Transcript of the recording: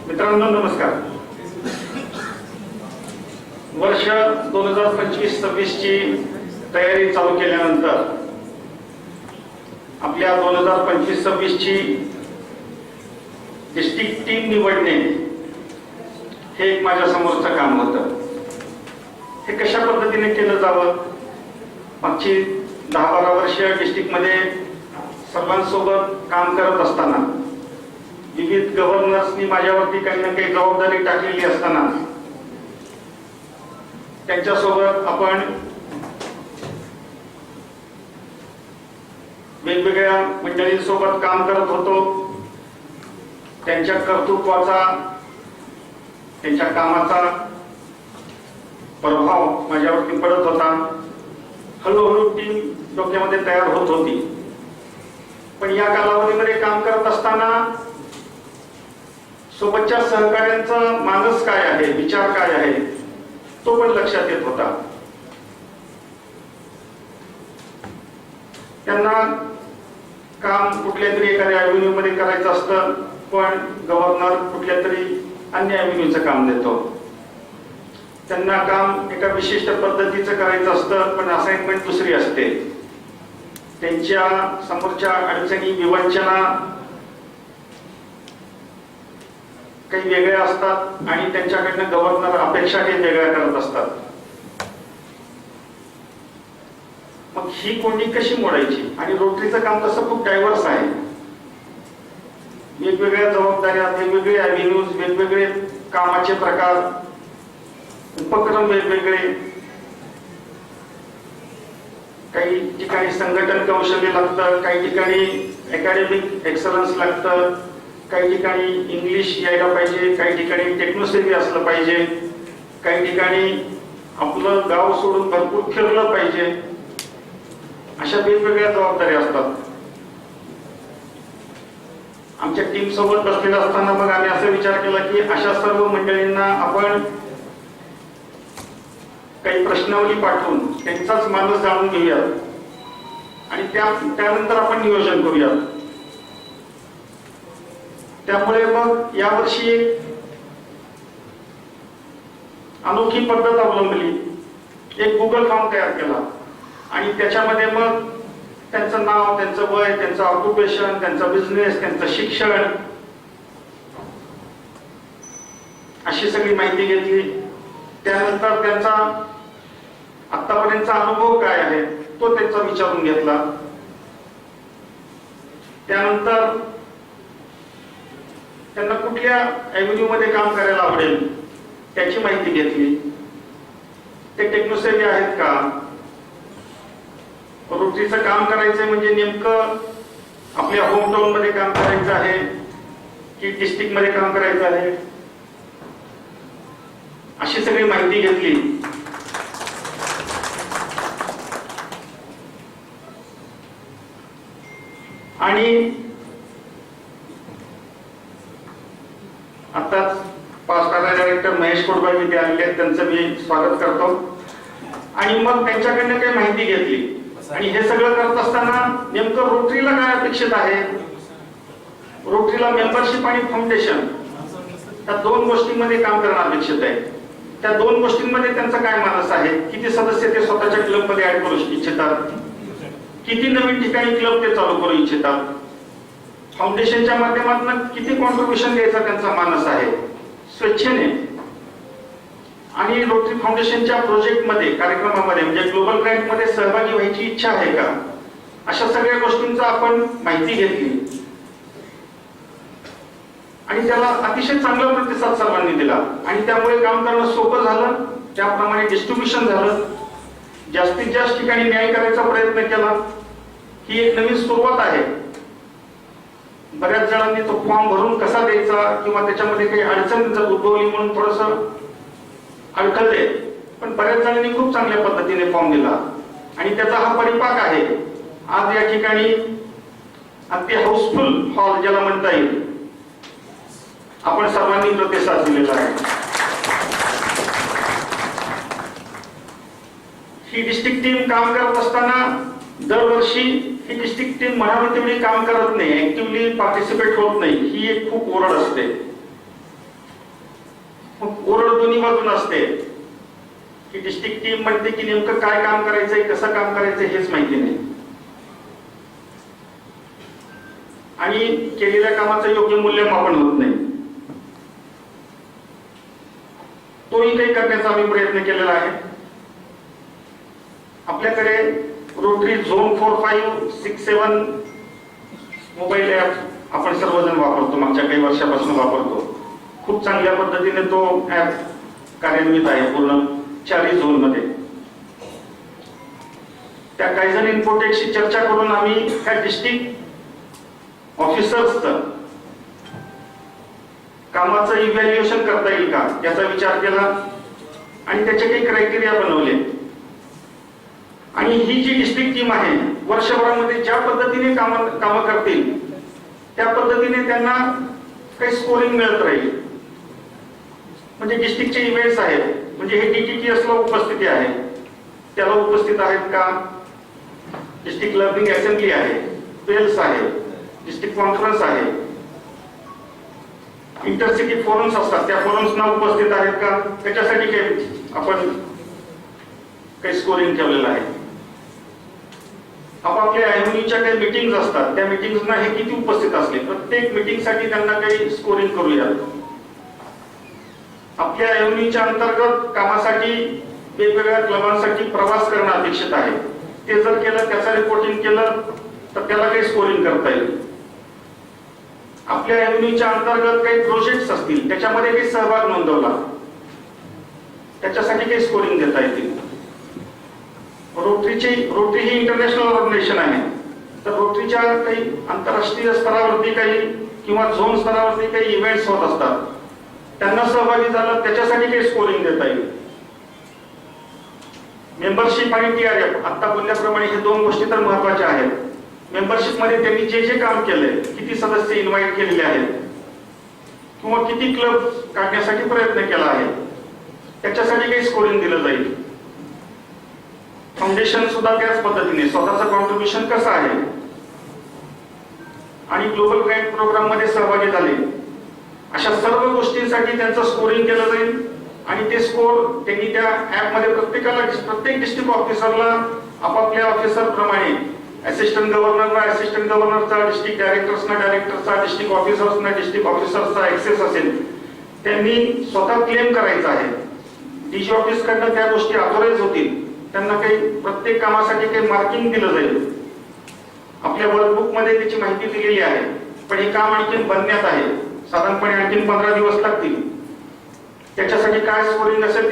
मित्रांनो नमस्कार. वर्ष 2025-26 ची तयारी चालू केल्यानंतर आपल्या 2025-26 ची डिस्ट्रिक्ट टीम निवडणे हे एक माझ्या समोरचं काम होतं. हे कशा पद्धतीने केलं जावं, मागची 10-12 वर्ष डिस्ट्रिक्ट मध्ये सर्वांसोबत काम करत असताना विविध गव्हर्नर्सनी माझ्यावरती काही ना काही जबाबदारी टाकलेली असताना त्यांच्यासोबत आपण वेगवेगळ्या मंडळींसोबत काम करत होतो. त्यांच्या कर्तृत्वाचा, त्यांच्या कामाचा प्रभाव माझ्यावरती पडत होता. हळूहळू टीम डोक्यामध्ये तयार होत होती. पण या कालावधीमध्ये काम करत असताना सोबतच्या सहकार्यांचा मानस काय आहे, विचार काय आहे, तो पण लक्षात येत होता. त्यांना काम कुठल्या तरी एखाद्या अव्हेन्यू मध्ये करायचं असतं, पण गव्हर्नर कुठल्या तरी अन्य अव्हेन्यूचं काम देतो. त्यांना काम एका विशिष्ट पद्धतीचं करायचं असतं, पण असाइनमेंट दुसरी असते. त्यांच्या समोरच्या अडचणी, विवंचना काही वेगळ्या असतात आणि त्यांच्याकडनं गव्हर्नर अपेक्षा काही वेगळ्या करत असतात. मग ही कोंडी कशी मोडायची? आणि रोटरीचं काम तसं खूप डायव्हर्स आहे. वेगवेगळ्या जबाबदाऱ्या, वेगवेगळे अव्हेन्यूज, वेगवेगळे कामाचे प्रकार, उपक्रम वेगवेगळे. काही ठिकाणी संघटन कौशल्य लागतं, काही ठिकाणी अकॅडमिक एक्सलन्स लागतं, काही ठिकाणी इंग्लिश यायला पाहिजे, काही ठिकाणी टेक्नोसेवी असलं पाहिजे, काही ठिकाणी आपलं गाव सोडून भरपूर फिरलं पाहिजे. अशा वेगवेगळ्या जबाबदाऱ्या असतात. आमच्या टीम सोबत बसलेला असताना मग आम्ही असा विचार केला की अशा सर्व मंडळींना आपण काही प्रश्नावली पाठवून त्यांचाच मानस जाणून घेऊयात आणि त्यानंतर आपण नियोजन करूयात. त्यामुळे मग यावर्षी अनोखी पद्धत अवलंबली. एक गुगल फॉर्म तयार केला आणि त्याच्यामध्ये मग त्यांचं नाव, त्यांचं वय, त्यांचं ऑक्युपेशन, त्यांचा बिझनेस, त्यांचं शिक्षण अशी सगळी माहिती घेतली. त्यानंतर त्यांचा आतापर्यंतचा अनुभव काय आहे तो त्यांचा विचारून घेतला. त्यानंतर त्यांना कुठल्या अव्हेन्यू मध्ये काम करायला आवडेल त्याची माहिती घेतली. ते टेक्नोसेवी आहेत का, रोटरीचं काम करायचंय म्हणजे नेमकं आपल्या होम टाउन मध्ये काम करायचं आहे की डिस्ट्रिक्ट मध्ये काम करायचं आहे, अशी सगळी माहिती घेतली. आणि आताच पास्ट डायरेक्टर महेश कोडबाई इथे आलेले आहेत, त्यांचं मी स्वागत करतो. आणि मग त्यांच्याकडनं काही माहिती घेतली. आणि हे सगळं करत असताना नेमकं रोटरीला काय अपेक्षित आहे, रोटरीला मेंबरशिप आणि फाउंडेशन या दोन गोष्टींमध्ये काम करणं अपेक्षित आहे. त्या दोन गोष्टींमध्ये त्यांचा काय मानस आहे, किती सदस्य ते स्वतःच्या क्लब मध्ये ऍड करू इच्छितात, किती नवीन ठिकाणी क्लब ते चालू करू इच्छितात, फाउंडेशनच्या माध्यमातून किती कॉन्ट्रीब्युशन द्यायचा त्यांचा मानस आहे स्वेच्छेने. आणि रोटरी फाउंडेशनच्या प्रोजेक्टमध्ये, कार्यक्रमामध्ये म्हणजे ग्लोबल ग्रँट मध्ये सहभागी व्हायची इच्छा आहे का, अशा सगळ्या गोष्टींचा आपण माहिती घेतली. आणि त्याला अतिशय चांगला प्रतिसाद सर्वांनी दिला. आणि त्यामुळे काम करणं सोपं झालं. त्याप्रमाणे डिस्ट्रीब्युशन झालं. जास्तीत जास्त ठिकाणी न्याय करायचा प्रयत्न केला. ही एक नवीन सुरुवात आहे. बऱ्याच जणांनी तो फॉर्म भरून कसा द्यायचा किंवा त्याच्यामध्ये काही अडचण जर उद्भवली म्हणून थोडस अडखळले, पण बऱ्याच जणांनी खूप चांगल्या पद्धतीने फॉर्म दिला आणि त्याचा हा परिपाक आहे. आज या ठिकाणी अगदी हाऊसफुल हॉल ज्याला म्हणता येईल, आपण सर्वांनी प्रतिसाद दिलेला आहे. ही डिस्ट्रिक्ट टीम काम करत असताना दरवर्षी ही डिस्ट्रिक्ट टीम म्हणावी तेवढी काम करत नाही, ऍक्टिव्हली पार्टिसिपेट होत नाही. ही एक खूप ओरड असते. मग ओरड दोन्ही बाजून असते की डिस्ट्रिक्ट टीम म्हणते की नेमकं काय काम करायचंय, कसं काम करायचंय हेच माहिती नाही, आणि केलेल्या कामाचं योग्य मूल्यमापन होत नाही. तोही काही करण्याचा आम्ही प्रयत्न केलेला आहे. आपल्याकडे रोटरी झोन 4, 5, 6, 7 मोबाईल ऍप आपण सर्वजण वापरतो, मागच्या काही वर्षापासून वापरतो. खूप चांगल्या पद्धतीने तो ऍप कार्यान्वित आहे पूर्ण 4 झोन मध्ये. त्या कायझन इन्फोटेकशी चर्चा करून आम्ही त्या डिस्ट्रिक्ट ऑफिसर्सचं कामाचं इव्हॅल्युएशन करता येईल का याचा विचार केला आणि त्याचे काही क्रायटेरिया बनवले. आणि ही जी डिस्ट्रिक्ट टीम आहे वर्षभरामध्ये ज्या पद्धतीने कामं करतील त्या पद्धतीने त्यांना काही स्कोरिंग मिळत राहील. म्हणजे डिस्ट्रिक्टचे इव्हेंट्स आहेत, म्हणजे हे DTTS ला उपस्थिती आहे, त्याला उपस्थित आहेत का, डिस्ट्रिक्ट लर्निंग असेंब्ली आहे, पेल्स आहे, डिस्ट्रिक्ट कॉन्फरन्स आहे, इंटरसिटी फोरम्स असतात, त्या फोरम्सना उपस्थित आहेत का, त्याच्यासाठी काही आपण काही स्कोरिंग ठेवलेलं आहे. आपापल्या आयओनीच्या काही मीटिंग्स असतात, त्या मीटिंग्सना हे किती उपस्थित असले, प्रत्येक मीटिंगसाठी त्यांना काही स्कोरिंग करूया. आपल्या आयओनीच्या अंतर्गत कामासाठी वेगवेगळ्या क्लबांसाठी प्रवास करणं अपेक्षित आहे. ते जर केलं, त्याचं रिपोर्टिंग केलं तर त्याला काही स्कोरिंग करता येईल. आपल्या आयओनीच्या अंतर्गत काही प्रोजेक्ट्स असतील, त्याच्यामध्ये काही सहभाग नोंदवला, त्याच्यासाठी काही स्कोरिंग देता येतील. रोटरी ही इंटरनॅशनल ऑर्गनायझेशन आहे, तर रोटरीच्या काही आंतरराष्ट्रीय स्तरावरती काही किंवा झोन स्तरावरती काही इव्हेंट्स होत असतात, त्यांना सहभागी झालं त्याच्यासाठी काही स्कोरिंग देता येईल. मेंबरशिप आणि TRF आता बोलल्याप्रमाणे हे 2 गोष्टी तर महत्वाच्या आहेत. मेंबरशिप मध्ये त्यांनी जे जे काम केलंय, किती सदस्य इन्व्हाइट केलेले आहेत किंवा किती क्लब काढण्यासाठी प्रयत्न केला आहे, त्याच्यासाठी काही स्कोरिंग दिलं जाईल. फाउंडेशन सुद्धा त्याच पद्धतीने स्वतःचं कॉन्ट्रीब्युशन कसं आहे आणि ग्लोबल ग्रँट प्रोग्राम मध्ये सहभागी झाले, अशा सर्व गोष्टींसाठी त्यांचं स्कोरिंग केलं जाईल. आणि ते स्कोर त्यांनी त्या ऍप मध्ये प्रत्येक डिस्ट्रिक्ट ऑफिसरला आपापल्या ऑफिसर प्रमाणे असिस्टंट गव्हर्नरला असिस्टंट गव्हर्नरचा, डिस्ट्रिक्ट डायरेक्टर्सना डायरेक्टरचा, डिस्ट्रिक्ट ऑफिसर्सचा ऍक्सेस असेल, त्यांनी स्वतः क्लेम करायचा आहे. DG ऑफिस कडनं त्या गोष्टी ऑथोराइज होतील, त्यांना काही प्रत्येक कामासाठी काही मार्किंग दिलं जाईल. आपल्या वर्कबुक मध्ये त्याची माहिती दिलेली आहे, पण हे काम आणखी बनण्यात आहे, साधारणपणे आणखी 15 दिवस लागतील. त्याच्यासाठी काय स्कोरिंग असेल